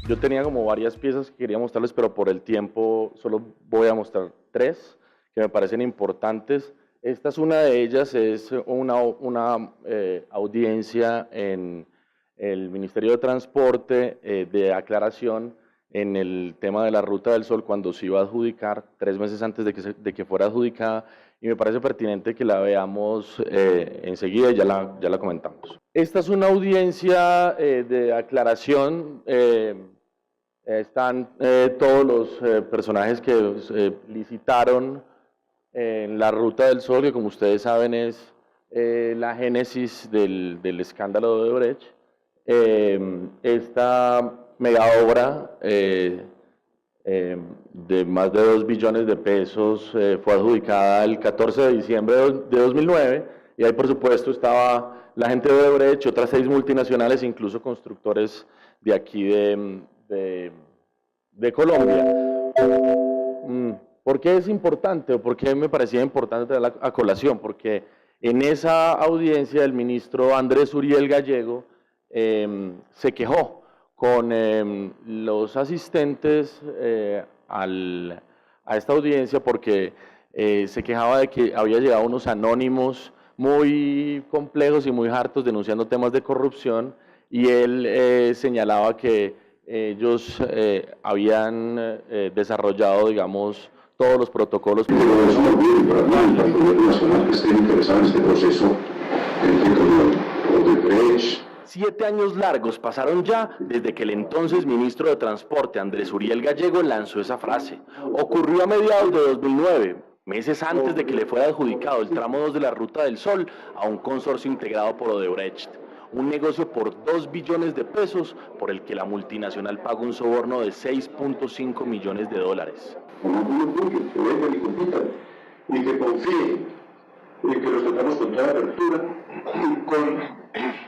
Yo tenía como varias piezas que quería mostrarles, pero por el tiempo solo voy a mostrar tres que me parecen importantes. Esta es una de ellas, es una audiencia en el Ministerio de Transporte de aclaración en el tema de la Ruta del Sol cuando se iba a adjudicar, 3 meses antes de que fuera adjudicada, y me parece pertinente que la veamos enseguida y ya la comentamos. Esta es una audiencia de aclaración. Están todos los personajes que licitaron en la Ruta del Sol, que como ustedes saben es la génesis del escándalo de Odebrecht. Esta mega obra de más de 2 billones de pesos fue adjudicada el 14 de diciembre de 2009 y ahí por supuesto estaba la gente de Odebrecht, otras 6 multinacionales, incluso constructores de aquí de Colombia. ¿Por qué es importante o por qué me parecía importante traerla a colación? Porque en esa audiencia el ministro Andrés Uriel Gallego se quejó con los asistentes a esta audiencia porque se quejaba de que había llegado unos anónimos muy complejos y muy hartos denunciando temas de corrupción y él señalaba que ellos habían desarrollado, digamos, todos los protocolos. Pero es una muy importante a nivel nacional que estén interesados en este proceso de Odebrecht. 7 años largos pasaron ya desde que el entonces ministro de Transporte, Andrés Uriel Gallego, lanzó esa frase. Ocurrió a mediados de 2009, meses antes de que le fuera adjudicado el tramo 2 de la Ruta del Sol a un consorcio integrado por Odebrecht. Un negocio por 2 billones de pesos por el que la multinacional pagó un soborno de 6.5 millones de dólares. Que vengan y compitan y que confíen y que los tratamos con toda apertura y con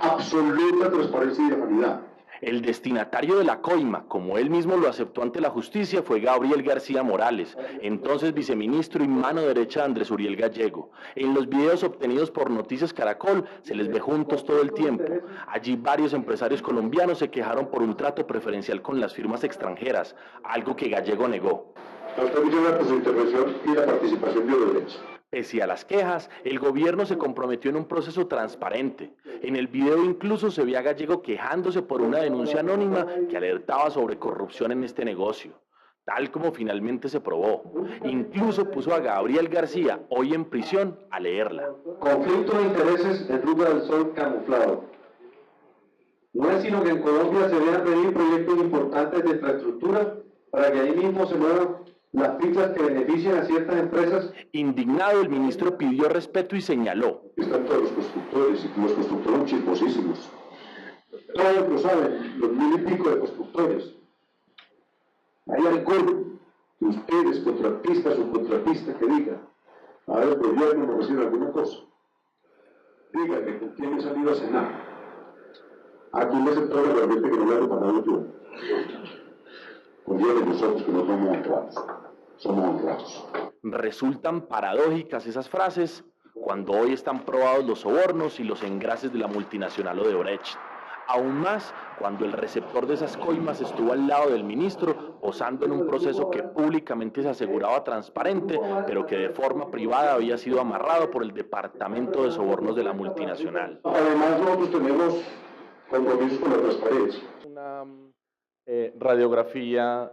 absoluta transparencia y legalidad. El destinatario de la coima, como él mismo lo aceptó ante la justicia, fue Gabriel García Morales, entonces viceministro y mano derecha de Andrés Uriel Gallego. En los videos obtenidos por Noticias Caracol se les ve juntos todo el tiempo. Allí varios empresarios colombianos se quejaron por un trato preferencial con las firmas extranjeras, algo que Gallego negó. También la intervención y la participación de Odebrecht. Pese a las quejas, el gobierno se comprometió en un proceso transparente. En el video incluso se ve a Gallego quejándose por una denuncia anónima que alertaba sobre corrupción en este negocio, tal como finalmente se probó. Incluso puso a Gabriel García, hoy en prisión, a leerla. Conflicto de intereses en Ruta del Sol camuflado. No es sino que en Colombia se vienen a pedir proyectos importantes de infraestructura para que ahí mismo se muevan las fichas que benefician a ciertas empresas. Indignado, el ministro pidió respeto y señaló. Están todos los constructores y los constructores chismosísimos. Todos lo saben, los 1000 y pico de constructores. Hay algún de ustedes, contratistas o contratistas, que diga, a ver, el gobierno me recibe alguna cosa. Díganme con quién he salido a cenar. ¿A quién le aceptó realmente que no le ha reparado yo? Confíen en nosotros que no somos honrados. Somos honrados. Resultan paradójicas esas frases cuando hoy están probados los sobornos y los engrases de la multinacional Odebrecht. Aún más cuando el receptor de esas coimas estuvo al lado del ministro posando en un proceso que públicamente se aseguraba transparente, pero que de forma privada había sido amarrado por el Departamento de Sobornos de la multinacional. Además, nosotros tenemos compromisos con la transparencia. Una radiografía,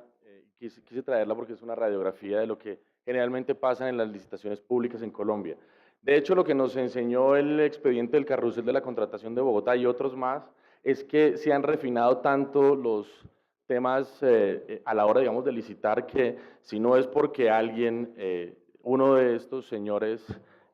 quise traerla porque es una radiografía de lo que generalmente pasa en las licitaciones públicas en Colombia. De hecho, lo que nos enseñó el expediente del carrusel de la contratación de Bogotá y otros más es que se han refinado tanto los temas a la hora, digamos, de licitar, que si no es porque alguien, uno de estos señores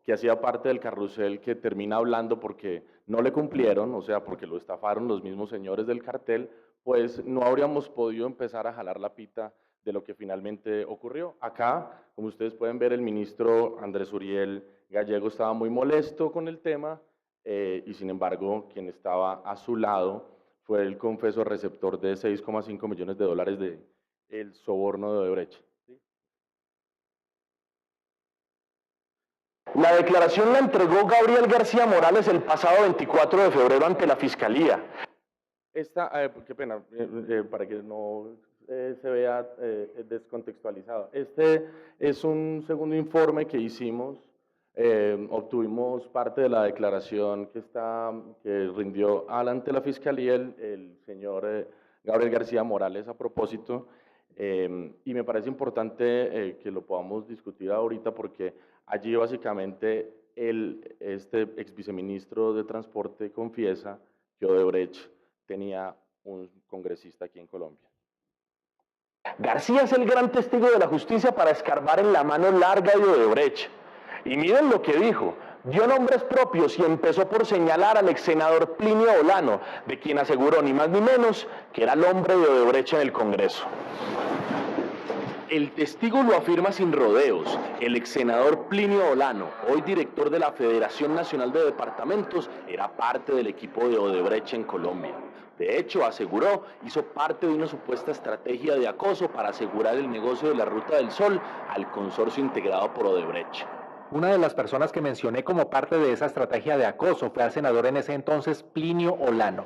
que hacía parte del carrusel, que termina hablando porque no le cumplieron, o sea, porque lo estafaron los mismos señores del cartel, pues no habríamos podido empezar a jalar la pita de lo que finalmente ocurrió. Acá, como ustedes pueden ver, el ministro Andrés Uriel Gallego estaba muy molesto con el tema y sin embargo quien estaba a su lado fue el confeso receptor de 6,5 millones de dólares del soborno de Odebrecht. ¿Sí? La declaración la entregó Gabriel García Morales el pasado 24 de febrero ante la Fiscalía. Qué pena, para que no se vea descontextualizado. Este es un segundo informe que hicimos. Obtuvimos parte de la declaración que rindió ante la Fiscalía el señor Gabriel García Morales a propósito, y me parece importante que lo podamos discutir ahorita porque allí básicamente este ex viceministro de Transporte confiesa que Odebrecht tenía un congresista aquí en Colombia. García es el gran testigo de la justicia para escarbar en la mano larga de Odebrecht. Y miren lo que dijo. Dio nombres propios y empezó por señalar al ex senador Plinio Olano, de quien aseguró ni más ni menos que era el hombre de Odebrecht en el Congreso. El testigo lo afirma sin rodeos. El ex senador Plinio Olano, hoy director de la Federación Nacional de Departamentos, era parte del equipo de Odebrecht en Colombia. De hecho, aseguró, hizo parte de una supuesta estrategia de acoso para asegurar el negocio de la Ruta del Sol al consorcio integrado por Odebrecht. Una de las personas que mencioné como parte de esa estrategia de acoso fue al senador en ese entonces, Plinio Olano.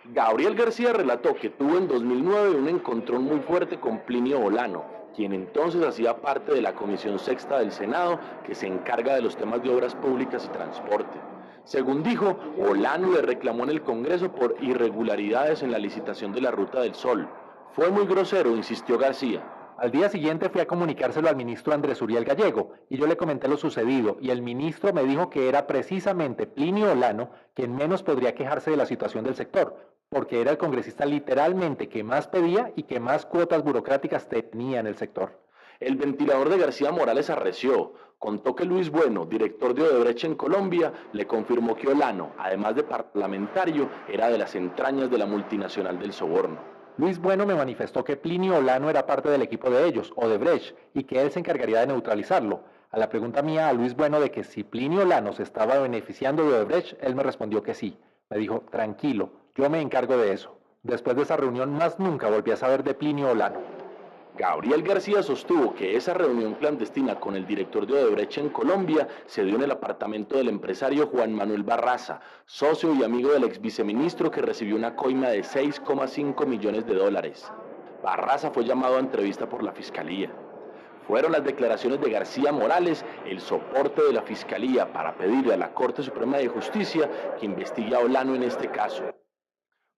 Gabriel García relató que tuvo en 2009 un encontrón muy fuerte con Plinio Olano, quien entonces hacía parte de la Comisión Sexta del Senado que se encarga de los temas de obras públicas y transporte. Según dijo, Olano le reclamó en el Congreso por irregularidades en la licitación de la Ruta del Sol. Fue muy grosero, insistió García. Al día siguiente fui a comunicárselo al ministro Andrés Uriel Gallego y yo le comenté lo sucedido y el ministro me dijo que era precisamente Plinio Olano quien menos podría quejarse de la situación del sector, porque era el congresista literalmente que más pedía y que más cuotas burocráticas tenía en el sector. El ventilador de García Morales arreció. Contó que Luis Bueno, director de Odebrecht en Colombia, le confirmó que Olano, además de parlamentario, era de las entrañas de la multinacional del soborno. Luis Bueno me manifestó que Plinio Olano era parte del equipo de ellos, Odebrecht, y que él se encargaría de neutralizarlo. A la pregunta mía a Luis Bueno de que si Plinio Olano se estaba beneficiando de Odebrecht, él me respondió que sí. Me dijo, tranquilo, yo me encargo de eso. Después de esa reunión más nunca volví a saber de Plinio Olano. Gabriel García sostuvo que esa reunión clandestina con el director de Odebrecht en Colombia se dio en el apartamento del empresario Juan Manuel Barraza, socio y amigo del ex viceministro que recibió una coima de 6,5 millones de dólares. Barraza fue llamado a entrevista por la Fiscalía. Fueron las declaraciones de García Morales el soporte de la Fiscalía para pedirle a la Corte Suprema de Justicia que investigue a Olano en este caso.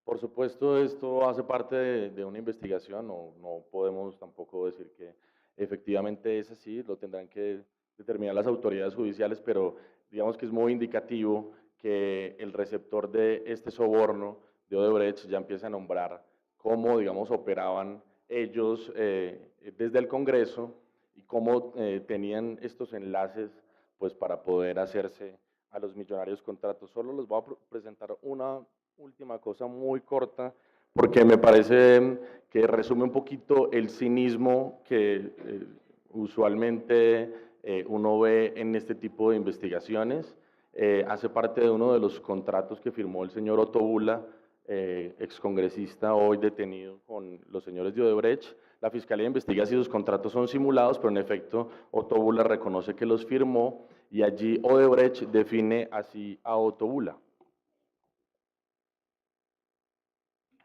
Por supuesto, esto hace parte de una investigación, no podemos tampoco decir que efectivamente es así, lo tendrán que determinar las autoridades judiciales, pero digamos que es muy indicativo que el receptor de este soborno de Odebrecht ya empieza a nombrar cómo, digamos, operaban ellos desde el Congreso y cómo tenían estos enlaces pues, para poder hacerse a los millonarios contratos. Solo les voy a presentar una última cosa muy corta, porque me parece que resume un poquito el cinismo que usualmente uno ve en este tipo de investigaciones. Hace parte de uno de los contratos que firmó el señor Otto Bula, excongresista hoy detenido con los señores de Odebrecht. La Fiscalía investiga si esos contratos son simulados, pero en efecto Otto Bula reconoce que los firmó y allí Odebrecht define así a Otto Bula.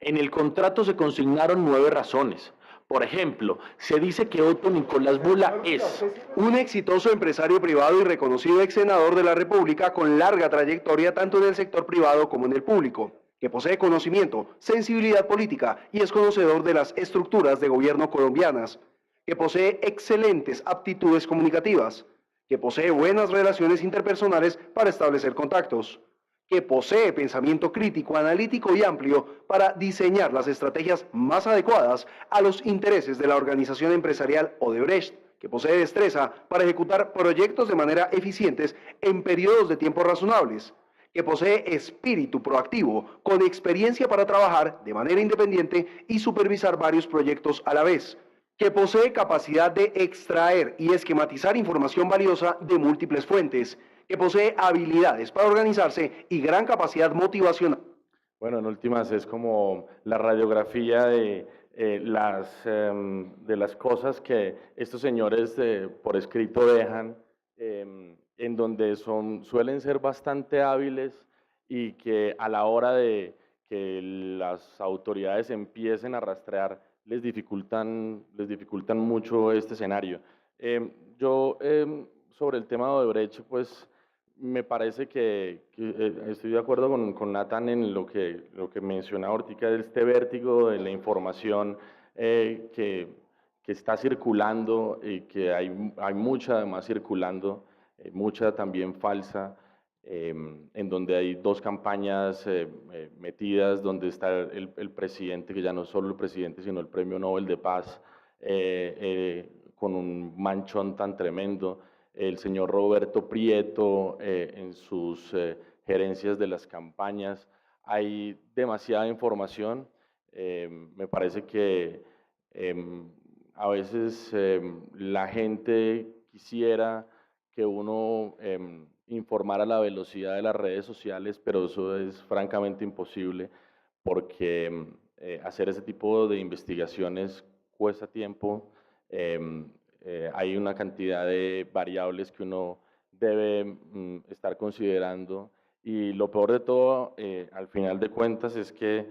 En el contrato se consignaron 9 razones. Por ejemplo, se dice que Otto Nicolás Bula es un exitoso empresario privado y reconocido ex senador de la República con larga trayectoria tanto en el sector privado como en el público, que posee conocimiento, sensibilidad política y es conocedor de las estructuras de gobierno colombianas, que posee excelentes aptitudes comunicativas, que posee buenas relaciones interpersonales para establecer contactos, que posee pensamiento crítico, analítico y amplio para diseñar las estrategias más adecuadas a los intereses de la organización empresarial Odebrecht, que posee destreza para ejecutar proyectos de manera eficientes en periodos de tiempo razonables, que posee espíritu proactivo, con experiencia para trabajar de manera independiente y supervisar varios proyectos a la vez, que posee capacidad de extraer y esquematizar información valiosa de múltiples fuentes, que posee habilidades para organizarse y gran capacidad motivacional. Bueno, en últimas es como la radiografía de las cosas que estos señores por escrito dejan, en donde suelen ser bastante hábiles y que a la hora de que las autoridades empiecen a rastrear les dificultan mucho este escenario. Sobre el tema de Odebrecht, pues me parece que estoy de acuerdo con Nathan en lo que mencionaba ahorita, de este vértigo de la información que está circulando y que hay mucha además circulando, mucha también falsa, en donde hay dos campañas metidas, donde está el presidente, que ya no es solo el presidente, sino el Premio Nobel de Paz, con un manchón tan tremendo, el señor Roberto Prieto en sus gerencias de las campañas. Hay demasiada información, me parece que a veces la gente quisiera que uno informara a la velocidad de las redes sociales, pero eso es francamente imposible porque hacer ese tipo de investigaciones cuesta tiempo, hay una cantidad de variables que uno debe estar considerando y lo peor de todo, al final de cuentas, es que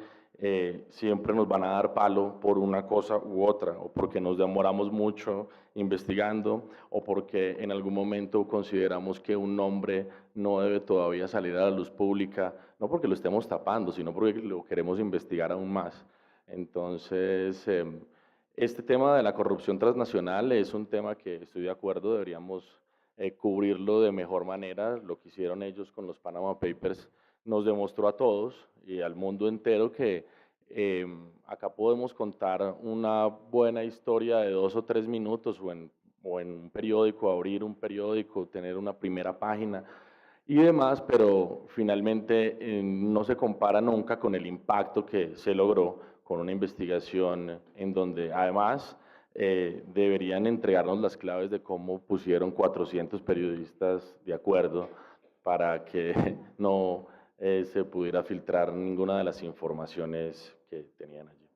siempre nos van a dar palo por una cosa u otra, o porque nos demoramos mucho investigando, o porque en algún momento consideramos que un nombre no debe todavía salir a la luz pública, no porque lo estemos tapando, sino porque lo queremos investigar aún más. Entonces, este tema de la corrupción transnacional es un tema que estoy de acuerdo, deberíamos cubrirlo de mejor manera. Lo que hicieron ellos con los Panama Papers nos demostró a todos y al mundo entero que acá podemos contar una buena historia de 2 o 3 minutos o en un periódico, abrir un periódico, tener una primera página y demás, pero finalmente no se compara nunca con el impacto que se logró con una investigación en donde además deberían entregarnos las claves de cómo pusieron 400 periodistas de acuerdo para que no se pudiera filtrar ninguna de las informaciones que tenían allí.